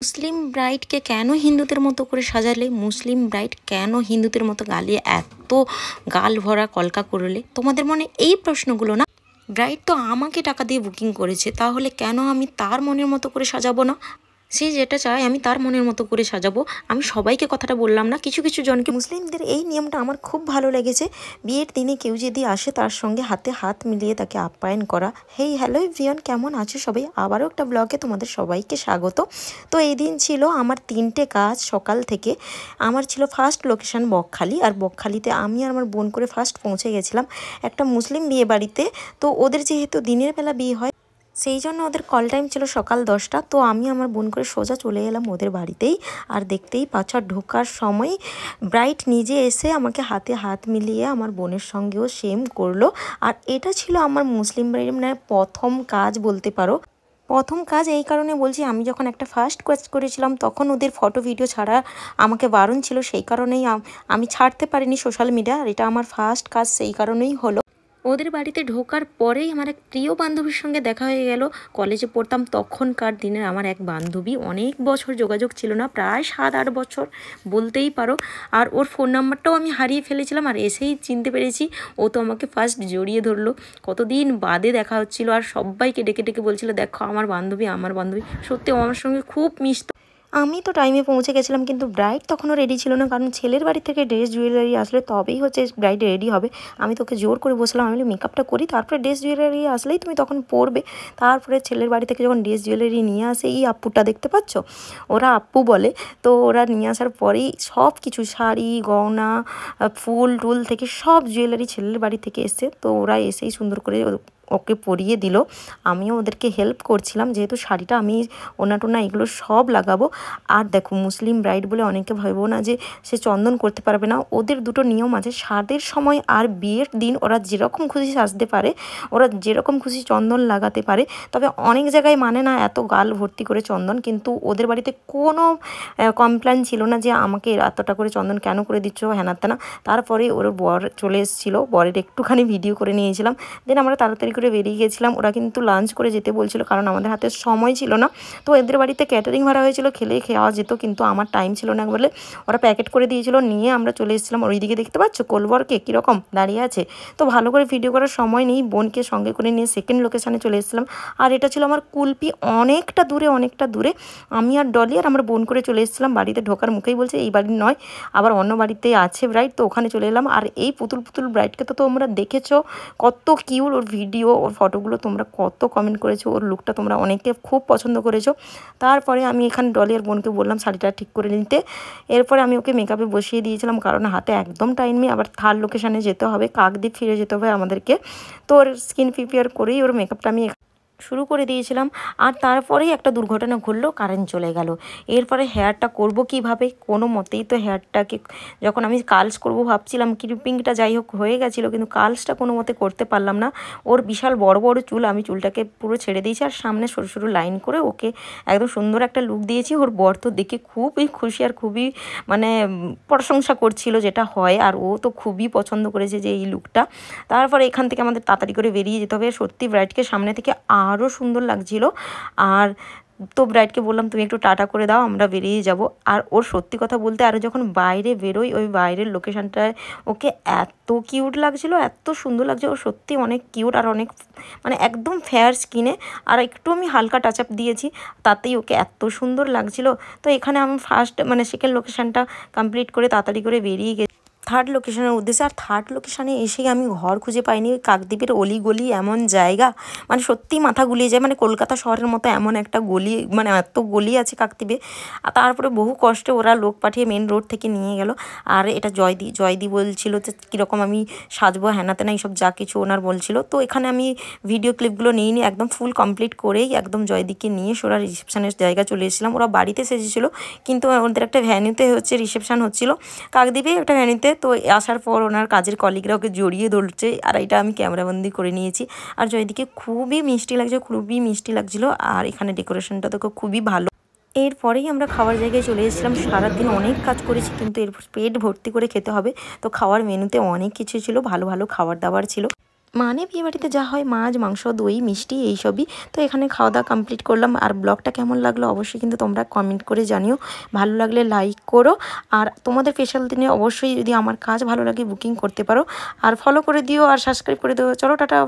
মুসলিম ব্রাইডকে কেন হিন্দুদের মতো করে সাজালে, মুসলিম ব্রাইড কেন হিন্দুদের মতো গালিয়ে এত গাল ভরা কলকা করলে? তোমাদের মনে এই প্রশ্নগুলো না? ব্রাইড তো আমাকে টাকা দিয়ে বুকিং করেছে, তাহলে কেন আমি তার মনের মতো করে সাজাবো না? সে যেটা চায় আমি তার মনের মতো করে সাজাবো। আমি সবাইকে কথাটা বললাম না, কিছু কিছু জনকে। মুসলিমদের এই নিয়মটা আমার খুব ভালো লেগেছে। বিয়ের দিনে কেউ যদি আসে তার সঙ্গে হাতে হাত মিলিয়ে তাকে আপ্যায়ন করা। হেই হ্যালো এভরিওয়ান, কেমন আছো সবাই? আবারও একটা ব্লগে তোমাদের সবাইকে স্বাগত। তো এই দিন ছিল আমার 3টে কাজ সকাল থেকে। আমার ছিল ফার্স্ট লোকেশন বকখালি, আর বকখালিতে আমি আর আমার বোন করে ফার্স্ট পৌঁছে গেছিলাম একটা মুসলিম বিয়ে বাড়িতে। তো ওদের যেহেতু দিনের বেলা বিয়ে হয়, সেই জন্য ওদের কল টাইম ছিল সকাল 10টা। তো আমি আমার বোন করে সোজা চলে এলাম ওদের বাড়িতেই। আর দেখতেই পাচ্ছ, ঢোকার সময় ব্রাইড নিজে এসে আমাকে হাতে হাত মিলিয়ে আমার বোনের সঙ্গেও সেম করলো। আর এটা ছিল আমার মুসলিম বাড়ির মানে প্রথম কাজ বলতে পারো। প্রথম কাজ এই কারণে বলছি, আমি যখন একটা ফার্স্ট কাজ করেছিলাম তখন ওদের ফটো ভিডিও ছাড়া আমাকে বারণ ছিল, সেই কারণেই আমি ছাড়তে পারিনি সোশ্যাল মিডিয়া। আর এটা আমার ফার্স্ট কাজ, সেই কারণেই হলো। ওদের বাড়িতে ঢোকার পরেই আমার এক প্রিয় বান্ধবীর সঙ্গে দেখা হয়ে গেল। কলেজে পড়তাম তখনকার দিনের আমার এক বান্ধবী, অনেক বছর যোগাযোগ ছিল না, প্রায় 7-8 বছর বলতেই পারো। আর ওর ফোন নাম্বারটাও আমি হারিয়ে ফেলেছিলাম, আর এসেই চিনতে পেরেছি। ও তো আমাকে ফার্স্ট জড়িয়ে ধরলো, কতদিন বাদে দেখা হচ্ছিল। আর সবাইকে ডেকে ডেকে বলছিল, দেখো আমার বান্ধবী, আমার বান্ধবী। সত্যি আমার সঙ্গে খুব মিশত। আমি তো টাইমে পৌঁছে গেছিলাম, কিন্তু ব্রাইড তখনও রেডি ছিল না, কারণ ছেলের বাড়ি থেকে ড্রেস জুয়েলারি আসলে তবেই হচ্ছে ব্রাইড রেডি হবে। আমি তোকে জোর করে বসলাম, আমি মেকআপটা করি, তারপরে ড্রেস জুয়েলারি আসলেই তুমি তখন পরবে। তারপরে ছেলের বাড়ি থেকে যখন ড্রেস জুয়েলারি নিয়ে আসে, এই আপ্পুটা দেখতে পাচ্ছ, ওরা আপ্পু বলে। তো ওরা নিয়ে আসার পরেই সব কিছু শাড়ি গয়না ফুল টুল থেকে সব জুয়েলারি ছেলের বাড়ি থেকে এসছে। তো ওরা এসেই সুন্দর করে ওকে পরিয়ে দিল। আমিও ওদেরকে হেল্প করছিলাম, যেহেতু শাড়িটা আমি ওনা টোনা এগুলো সব লাগাবো। আর দেখো, মুসলিম ব্রাইড বলে অনেকে ভাববো না যে সে চন্দন করতে পারবে না। ওদের দুটো নিয়ম আছে, সাদের সময় আর বিয়ের দিন ওরা যেরকম খুশি সাজতে পারে, ওরা যেরকম খুশি চন্দন লাগাতে পারে। তবে অনেক জায়গায় মানে না এত গাল ভর্তি করে চন্দন, কিন্তু ওদের বাড়িতে কোনো কমপ্লেন ছিল না যে আমাকে এতটা করে চন্দন কেন করে দিচ্ছ হ্যানা তেনা। তারপরে ওর বর চলে এসেছিলো, বরের একটুখানি ভিডিও করে নিয়েছিলাম। দেন আমরা তাড়াতাড়ি করে বেরিয়ে গেছিলাম। ওরা কিন্তু লাঞ্চ করে যেতে বলছিল, কারণ আমাদের হাতে সময় ছিল না। তো এদের বাড়িতে ক্যাটারিং ভাড়া হয়েছিল, খেলে খাওয়া যেত, কিন্তু আমার টাইম ছিল না বলে ওরা প্যাকেট করে দিয়েছিল, নিয়ে আমরা চলে এসেছিলাম। ওইদিকে দেখতে পাচ্ছ কোলবরকে কীরকম দাঁড়িয়ে আছে। তো ভালো করে ভিডিও করার সময় নেই, বোনকে সঙ্গে করে নিয়ে সেকেন্ড লোকেশানে চলে এসেছিলাম। আর এটা ছিল আমার কুলপি, অনেকটা দূরে। আমি আর ডলি আর আমার বোন করে চলে এসেছিলাম। বাড়িতে ঢোকার মুখেই বলছে এই বাড়ির নয়, আবার অন্য বাড়িতে আছে ব্রাইড, তো ওখানে চলে এলাম। আর এই পুতুল ব্রাইডকে তো তোমরা দেখেছো, কত কিউট ওর ভিডিও, ওর ফটোগুলো তোমরা কত কমেন্ট করেছো, ওর লুকটা তোমরা অনেকে খুব পছন্দ করেছো। তারপরে আমি এখানে ডলি আর বোনকে বললাম শাড়িটা ঠিক করে নিতে। এরপরে আমি ওকে মেকআপে বসিয়ে দিয়েছিলাম, কারণ হাতে একদম টাইম নেই, আবার থার্ড লোকেশানে যেতে হবে, কাকদ্বীপ ফিরে যেতে হবে আমাদেরকে। তো ওর স্কিন প্রিপেয়ার করেই ওর মেকআপটা আমি শুরু করে দিয়েছিলাম। আর তারপরেই একটা দুর্ঘটনা ঘটলো, কারেন্ট চলে গেল। এরপরে হেয়ারটা করব কিভাবে, কোনো মতেই তো হেয়ারটাকে, যখন আমি কার্লস করব ভাবছিলাম, ক্লিপিংটা যাই হোক হয়ে গেছিলো, কিন্তু কার্লসটা কোনো মতে করতে পারলাম না। ওর বিশাল বড় চুল, আমি চুলটাকে পুরো ছেড়ে দিয়েছি, আর সামনে সরু সরু লাইন করে ওকে একদম সুন্দর একটা লুক দিয়েছি। ওর বর তো দেখে খুবই খুশি, আর খুবই মানে প্রশংসা করছিল, যেটা হয়। আর ও তো খুবই পছন্দ করেছে যে এই লুকটা। তারপরে এখান থেকে আমাদের তাড়াতাড়ি করে বেরিয়ে যেতে হবে। সত্যি ব্রাইডকে সামনে থেকে আরও সুন্দর লাগছিল। আর তো ব্রাইডকে বললাম তুমি একটু টাটা করে দাও, আমরা বেরিয়ে যাব। আর ওর সত্যি কথা বলতে, আরও যখন বাইরে বেরোই, ওই বাইরের লোকেশানটায় ওকে এত কিউট লাগছিল, এত সুন্দর লাগছে। ও সত্যি অনেক কিউট, আর অনেক মানে একদম ফেয়ার স্কিনে, আর একটু আমি হালকা টাচ আপ দিয়েছি, তাতেই ওকে এত সুন্দর লাগছিল। তো এখানে আমি ফার্স্ট মানে সেকেন্ড লোকেশানটা কমপ্লিট করে তাড়াতাড়ি করে বেরিয়ে গেছি থার্ড লোকেশনের উদ্দেশ্যে। আর থার্ড লোকেশানে এসেই আমি ঘর খুঁজে পাইনি। কাকদ্বীপের অলিগলি এমন জায়গা, মানে সত্যিই মাথা গুলিয়ে যায়, মানে কলকাতা শহরের মতো এমন একটা গলি, মানে এত গলি আছে কাকদ্বীপে। আর তারপরে বহু কষ্টে ওরা লোক পাঠিয়ে মেন রোড থেকে নিয়ে গেল। আর এটা জয়দি বলছিল যে কীরকম আমি সাজবো হ্যানা তেনা এইসব যা কিছু ওনার বলছিল। তো এখানে আমি ভিডিও ক্লিপগুলো নিয়ে একদম ফুল কমপ্লিট করেই একদম জয়দিকে নিয়ে ওরা রিসেপশনের জায়গা চলে এসেছিলাম। ওরা বাড়িতে সেজেছিল, কিন্তু ওদের একটা ভ্যানুতে হচ্ছে রিসেপশন হচ্ছিল, কাকদ্বীপে একটা ভ্যানুতে। তো আসার পর ওনার কাজের কলিগরা ওকে জড়িয়ে ধরছে, আর এটা আমি ক্যামেরাবন্দি করে নিয়েছি। আর জয়দিকে খুবই মিষ্টি লাগছিল। আর এখানে ডেকোরেশনটা তো খুবই ভালো। এরপরেই আমরা খাওয়ার জায়গায় চলে এসেছিলাম। সারাদিন অনেক কাজ করেছি, কিন্তু এরপর পেট ভর্তি করে খেতে হবে। তো খাওয়ার মেনুতে অনেক কিছু ছিল, ভালো খাবার দাবার ছিল। মানে বিয়ে বাড়িতে যা হয় মাছ মাংস দই মিষ্টি এইসবই। তো এখানে খাওয়া দাওয়া কমপ্লিট করলাম। আর ব্লগটা কেমন লাগলো অবশ্যই কিন্তু তোমরা কমেন্ট করে জানিও, ভালো লাগলে লাইক করো। আর তোমাদের স্পেশাল দিনে অবশ্যই যদি আমার কাজ ভালো লাগে বুকিং করতে পারো, আর ফলো করে দিও আর সাবস্ক্রাইব করে দিও। চলো টাটা।